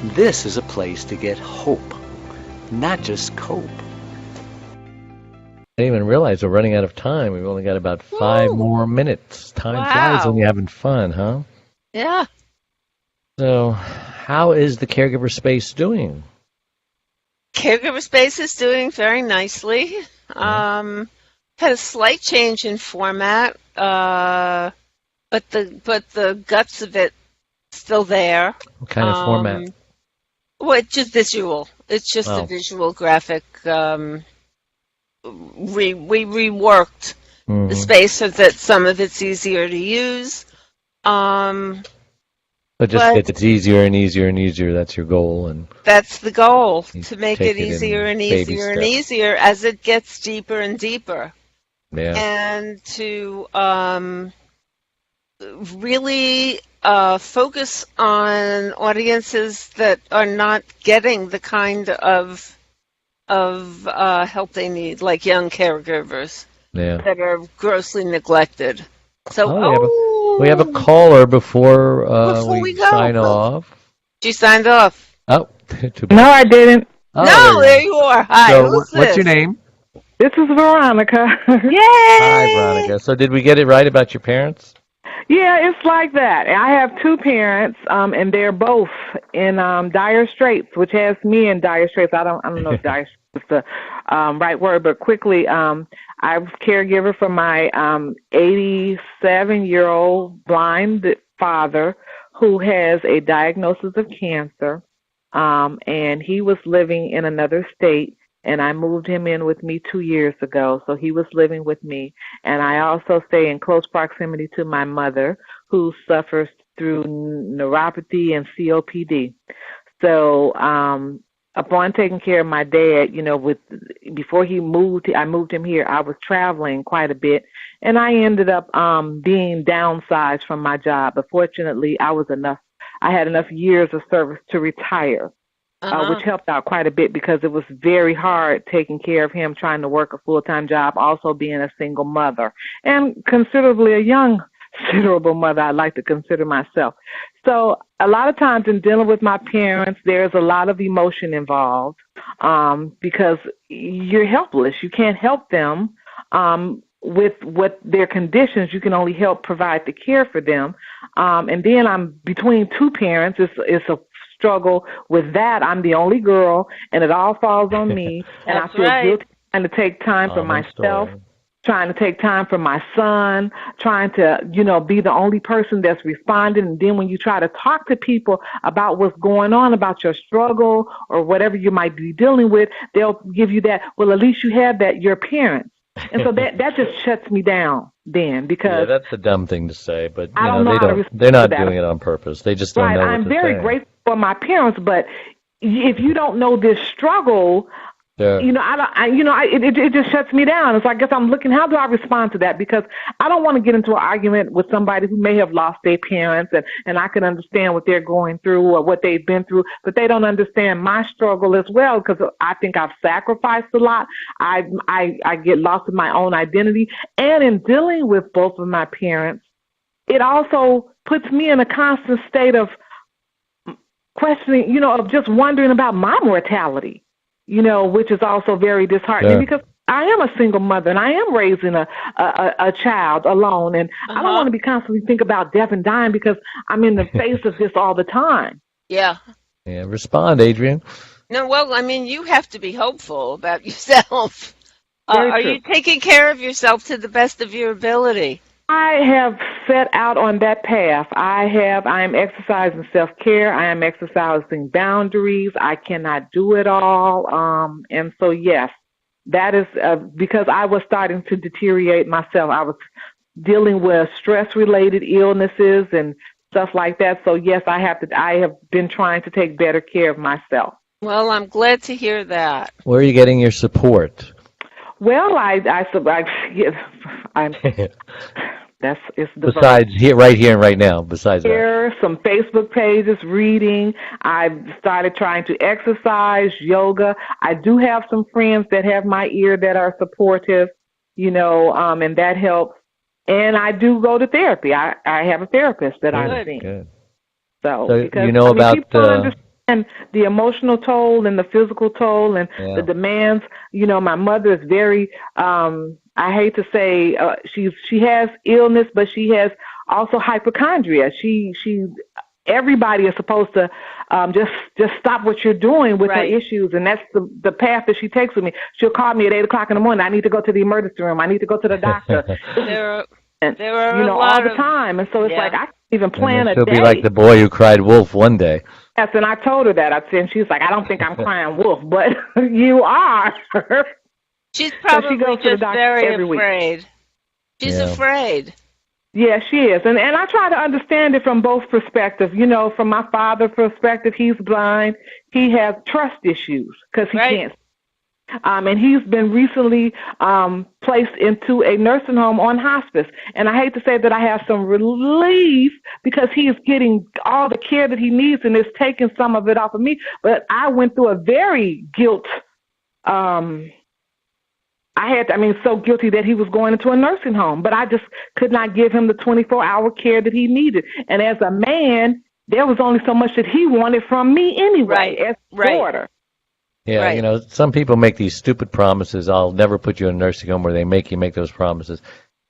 this is a place to get hope, not just cope. I didn't even realize we're running out of time. We've only got about 5 more minutes. Time flies when you're having fun, huh? Yeah. So, how is the Caregiver Space doing? Caregiver Space is doing very nicely. Had a slight change in format, but the guts of it still there. What kind of format? Well, it's just visual. It's just a visual graphic. We reworked the space so that some of it's easier to use. But it's easier and easier and easier. That's your goal, and that's the goal, to make it easier and easier and easier as it gets deeper and deeper. Yeah. And to really focus on audiences that are not getting the kind of help they need, like young caregivers that are grossly neglected. So, we have a caller before we go. Sign off. She signed off. Oh, no, I didn't. Oh, no, there you are. Hi, so what's your name? This is Veronica. Yay! Hi, Veronica. So did we get it right about your parents? Yeah, it's like that. I have 2 parents, and they're both in dire straits, which has me in dire straits. I don't know if dire straits is the right word, but quickly, I was caregiver for my 87-year-old blind father who has a diagnosis of cancer, and he was living in another state. And I moved him in with me 2 years ago, so he was living with me. And I also stay in close proximity to my mother, who suffers through neuropathy and COPD. So upon taking care of my dad, before I moved him here, I was traveling quite a bit, and I ended up being downsized from my job. But fortunately, I had enough years of service to retire. Which helped out quite a bit because it was very hard taking care of him, trying to work a full-time job, also being a single mother, and considerably a young, considerable mother, I like to consider myself. So a lot of times in dealing with my parents, there's a lot of emotion involved because you're helpless. You can't help them with what their conditions. You can only help provide the care for them. And then I'm between 2 parents. It's a struggle with that. I'm the only girl, and it all falls on me. And I feel guilty trying to take time for myself, trying to take time for my son, trying to, be the only person that's responding. And then when you try to talk to people about what's going on, about your struggle or whatever you might be dealing with, they'll give you that, well, at least you have that, your parents. And so that just shuts me down then, because that's a dumb thing to say, but they're not doing it on purpose. They just don't know what I'm to very say. grateful for my parents, but if you don't know this struggle, it just shuts me down. And so I guess I'm looking, how do I respond to that? Because I don't want to get into an argument with somebody who may have lost their parents, and I can understand what they're going through or what they've been through, but they don't understand my struggle as well, because I think I've sacrificed a lot. I get lost in my own identity. And in dealing with both of my parents, it also puts me in a constant state of questioning, of just wondering about my mortality. Which is also very disheartening because I am a single mother and I am raising a child alone. And I don't want to be constantly thinking about death and dying because I'm in the face of this all the time. Yeah. Yeah. Respond, Adrienne. No, well, I mean, you have to be hopeful about yourself. Very Are true. you taking care of yourself to the best of your ability? I have set out on that path. I am exercising self-care. I am exercising boundaries. I cannot do it all. And so, yes, that is because I was starting to deteriorate myself. I was dealing with stress-related illnesses and stuff like that. So, yes, I have been trying to take better care of myself. Well, I'm glad to hear that. Where are you getting your support? Well, I'm it's Besides here, right here and right now. Besides that, here, some Facebook pages, reading. I've started trying to exercise, yoga. I do have some friends that have my ear that are supportive, and that helps. And I do go to therapy. I have a therapist that I see. Good. So because, about people understand the emotional toll and the physical toll and the demands. My mother is very. I hate to say she has illness, but she has also hypochondria. Everybody is supposed to just stop what you're doing with her issues, and that's the path that she takes with me. She'll call me at 8:00 in the morning. I need to go to the emergency room. I need to go to the doctor. There are a lot all the time, and so it's like I can't even plan a day. She'll be like the boy who cried wolf one day. Yes, and I told her that. And she's like, I don't think I'm crying wolf, but you are. She's probably so she just very afraid. She's afraid. Yeah, she is. And I try to understand it from both perspectives. From my father's perspective, he's blind. He has trust issues because he can't. And he's been recently placed into a nursing home on hospice. And I hate to say that I have some relief because he is getting all the care that he needs and it's taking some of it off of me. But I went through a very so guilty that he was going into a nursing home. But I just could not give him the 24-hour care that he needed. And as a man, there was only so much that he wanted from me anyway, as a daughter. Yeah, some people make these stupid promises. I'll never put you in a nursing home where they make you make those promises.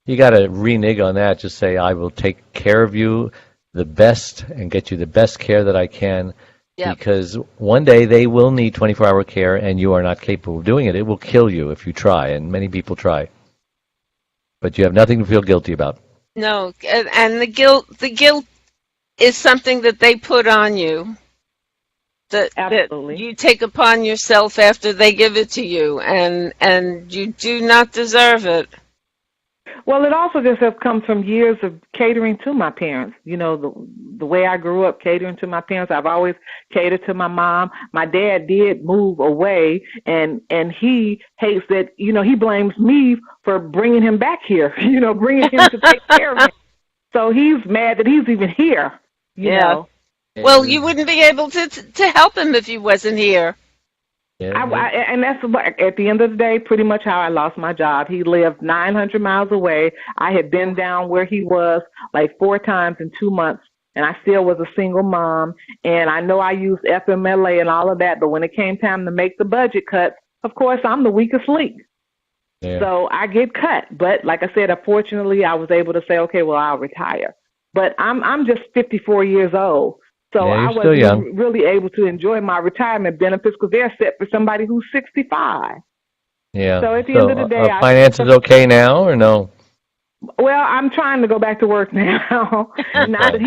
You got to renege on that. Just say, I will take care of you the best and get you the best care that I can. Yep. Because one day they will need 24-hour care and you are not capable of doing it. It will kill you if you try, and many people try. But you have nothing to feel guilty about. No, and the guilt is something that they put on you. That you take upon yourself after they give it to you, and you do not deserve it. Well, it also just comes from years of catering to my parents. The way I grew up catering to my parents, I've always catered to my mom. My dad did move away, and he hates that, he blames me for bringing him back here, bringing him to take care of him. So he's mad that he's even here, you know. Well, you wouldn't be able to help him if he wasn't here. And that's at the end of the day, pretty much how I lost my job. He lived 900 miles away. I had been down where he was like 4 times in 2 months, and I still was a single mom. And I know I used FMLA and all of that, but when it came time to make the budget cuts, of course, I'm the weakest link. Yeah. So I get cut. But like I said, unfortunately, I was able to say, okay, well, I'll retire. But I'm just 54 years old. So I wasn't really able to enjoy my retirement benefits because they're set for somebody who's 65. Yeah. So at the end of the day, finances okay now or no? Well, I'm trying to go back to work now. Now that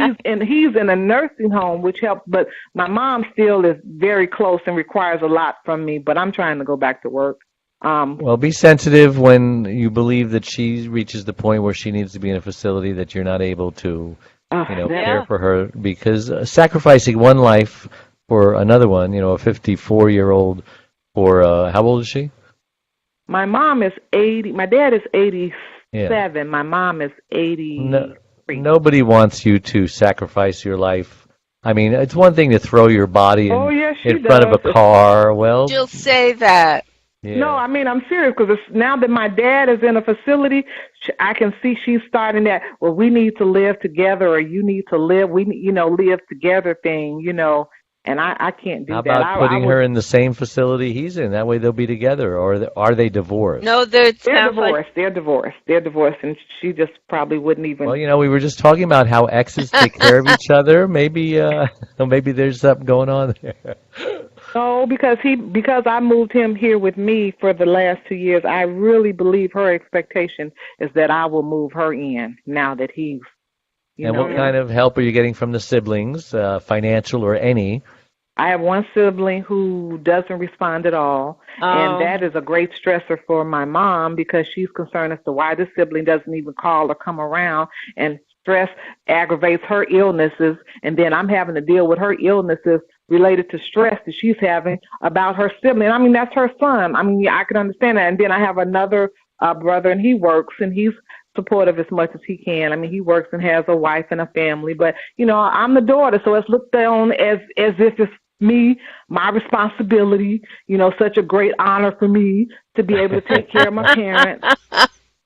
he's in a nursing home, which helps. But my mom still is very close and requires a lot from me. But I'm trying to go back to work. Well, be sensitive when you believe that she reaches the point where she needs to be in a facility that you're not able to. Care for her, because sacrificing one life for another one, a 54-year-old for, how old is she? My mom is 80. My dad is 87. Yeah. My mom is 83. Nobody wants you to sacrifice your life. I mean, it's one thing to throw your body in front of a car. Well, she'll say that. Yeah. No, I mean, I'm serious because now that my dad is in a facility, I can see she's starting that, well, we need to live together or you need to live, live together thing, and I can't do that. How about putting her in the same facility he's in? That way they'll be together, or are they divorced? No, they're divorced. They're divorced, and she just probably wouldn't even. Well, we were just talking about how exes take care of each other. Maybe there's something going on there. No, because I moved him here with me for the last 2 years. I really believe her expectation is that I will move her in now that he's, And what kind of help are you getting from the siblings, financial or any? I have one sibling who doesn't respond at all, and that is a great stressor for my mom because she's concerned as to why this sibling doesn't even call or come around, and stress aggravates her illnesses, and then I'm having to deal with her illnesses related to stress that she's having about her sibling. I mean, that's her son. I mean, yeah, I can understand that. And then I have another brother, and he works, and he's supportive as much as he can. I mean, he works and has a wife and a family, but, I'm the daughter, so it's looked on as if it's me, my responsibility, such a great honor for me to be able to take care of my parents.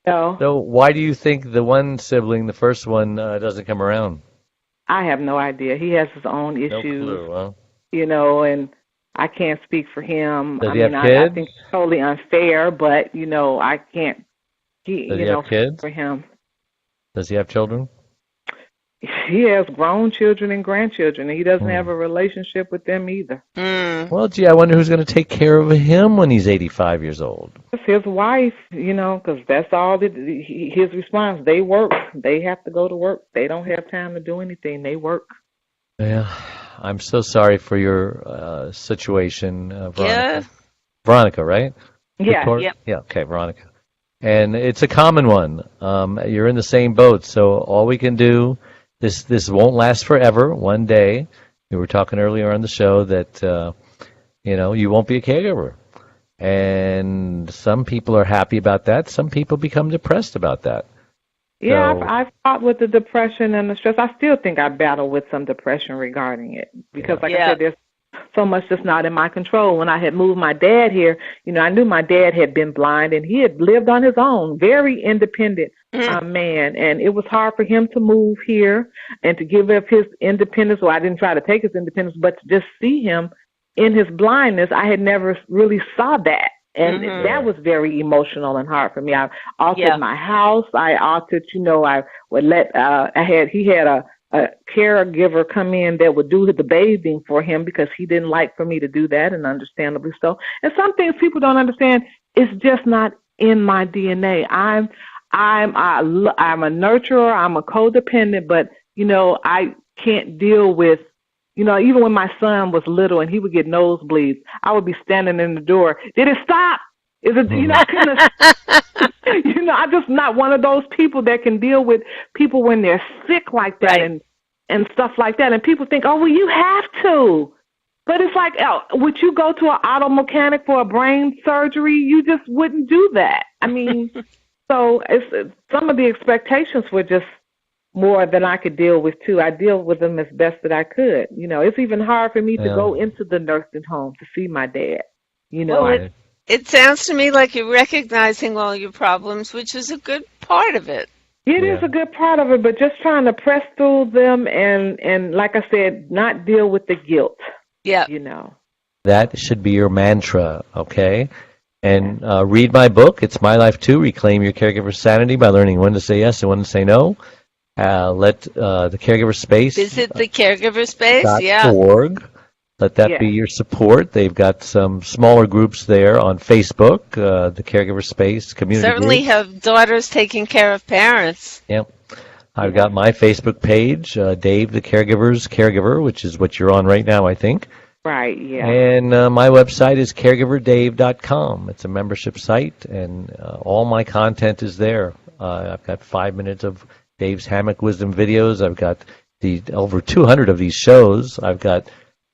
So why do you think the one sibling, the first one, doesn't come around? I have no idea. He has his own issues. No clue, huh? And I can't speak for him. Does he have kids? I think it's totally unfair, but, I can't, Does he have kids? For him. Does he have children? He has grown children and grandchildren, and he doesn't have a relationship with them either. Well, gee, I wonder who's going to take care of him when he's 85 years old. It's his wife, because that's all his response. They work. They have to go to work. They don't have time to do anything. They work. Yeah, I'm so sorry for your situation, Veronica. Yeah. Veronica, right? Yeah. Victoria? Yeah, okay, Veronica. And it's a common one. You're in the same boat, so all we can do, this won't last forever. One day, we were talking earlier on the show that, you won't be a caregiver. And some people are happy about that. Some people become depressed about that. Yeah, I've fought with the depression and the stress. I still think I battle with some depression regarding it because, I said, there's so much that's not in my control. When I had moved my dad here, I knew my dad had been blind and he had lived on his own, very independent man. And it was hard for him to move here and to give up his independence. Well, I didn't try to take his independence, but to just see him in his blindness. I had never really saw that. And that was very emotional and hard for me. I altered my house. I altered, I would he had a caregiver come in that would do the bathing for him because he didn't like for me to do that, and understandably so. And some things people don't understand. It's just not in my DNA. I'm a nurturer. I'm a codependent, but I can't deal with. Even when my son was little and he would get nosebleeds, I would be standing in the door. Did it stop? Is it? I'm just not one of those people that can deal with people when they're sick like that and stuff like that. And people think, oh, well, you have to. But it's like, would you go to an auto mechanic for a brain surgery? You just wouldn't do that. I mean, so some of the expectations were just more than I could deal with, too. I deal with them as best that I could. It's even hard for me to go into the nursing home to see my dad. Well, it sounds to me like you're recognizing all your problems, which is a good part of it. It is a good part of it, but just trying to press through them and like I said, not deal with the guilt. Yeah. That should be your mantra, okay? And read my book. It's My Life Too, Reclaim Your Caregiver Sanity by Learning When to Say Yes and When to Say No. Let the Caregiver Space visit the Caregiver Space, .org. Let that be your support. They've got some smaller groups there on Facebook, the Caregiver Space community. Certainly have daughters taking care of parents. Yep. I've got my Facebook page, Dave the Caregiver's Caregiver, which is what you're on right now, I think. Right, yeah. And my website is caregiverdave.com. It's a membership site, and all my content is there. I've got 5 minutes of Dave's Hammock Wisdom videos. I've got over 200 of these shows. I've got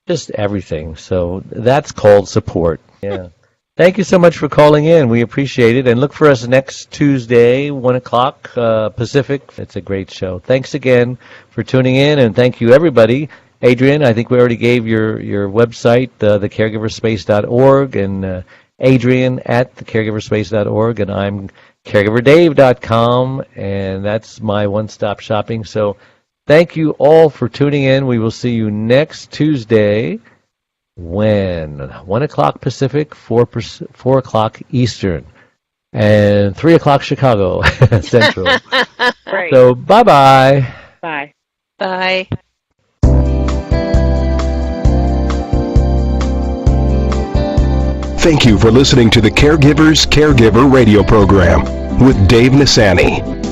just everything. So that's called support. Yeah. Thank you so much for calling in. We appreciate it. And look for us next Tuesday, 1 o'clock Pacific. It's a great show. Thanks again for tuning in, and thank you, everybody. Adrienne, I think we already gave your website, thecaregiverspace.org, and Adrienne at thecaregiverspace.org, and I'm caregiverdave.com, and that's my one-stop shopping. So thank you all for tuning in. We will see you next Tuesday when 1 o'clock Pacific, 4 o'clock Eastern, and 3 o'clock Chicago Central. Great. So bye-bye. Bye. Bye. Thank you for listening to the Caregiver's Caregiver radio program with Dave Nassaney.